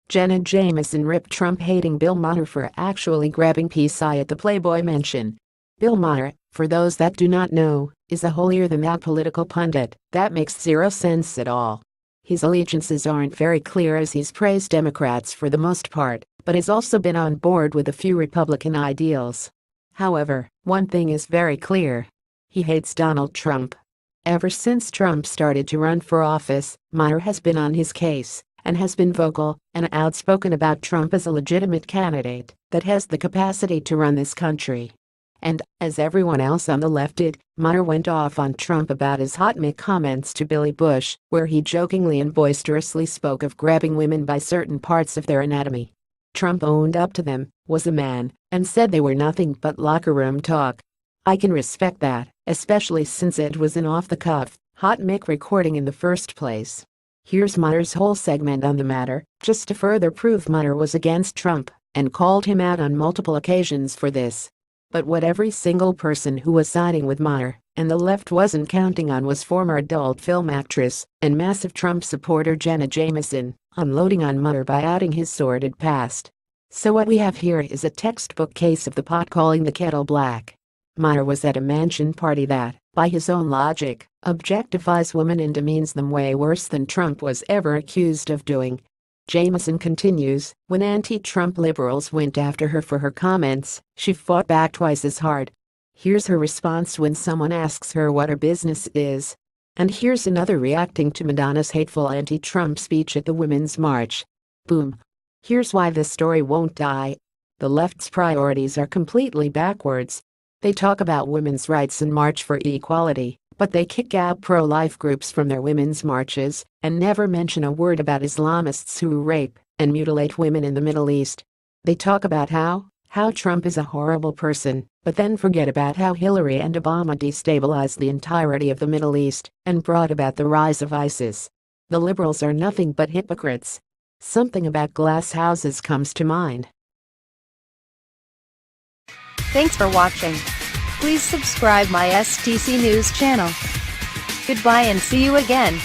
Jenna Jameson ripped Trump-hating Bill Maher for actually grabbing PSI at the Playboy mention. Bill Maher, for those that do not know, is a holier-than-thou political pundit that makes zero sense at all. His allegiances aren't very clear as he's praised Democrats for the most part, but has also been on board with a few Republican ideals. However, one thing is very clear. He hates Donald Trump. Ever since Trump started to run for office, Maher has been on his case and has been vocal and outspoken about Trump as a legitimate candidate that has the capacity to run this country. And, as everyone else on the left did, Maher went off on Trump about his hot mic comments to Billy Bush, where he jokingly and boisterously spoke of grabbing women by certain parts of their anatomy. Trump owned up to them, was a man, and said they were nothing but locker room talk. I can respect that, especially since it was an off-the-cuff, hot mic recording in the first place. Here's Maher's whole segment on the matter, just to further prove Maher was against Trump and called him out on multiple occasions for this. But what every single person who was siding with Maher and the left wasn't counting on was former adult film actress and massive Trump supporter Jenna Jameson unloading on Maher by outing his sordid past. So what we have here is a textbook case of the pot calling the kettle black. Maher was at a mansion party that, by his own logic, objectifies women and demeans them way worse than Trump was ever accused of doing. Jameson continues, when anti-Trump liberals went after her for her comments, she fought back twice as hard. Here's her response when someone asks her what her business is. And here's another reacting to Madonna's hateful anti-Trump speech at the Women's March. Boom. Here's why this story won't die. The left's priorities are completely backwards. They talk about women's rights and march for equality, but they kick out pro-life groups from their women's marches and never mention a word about Islamists who rape and mutilate women in the Middle East. They talk about how Trump is a horrible person, but then forget about how Hillary and Obama destabilized the entirety of the Middle East and brought about the rise of ISIS. The liberals are nothing but hypocrites. Something about glass houses comes to mind. Thanks for watching. Please subscribe my STC News channel. Goodbye and see you again.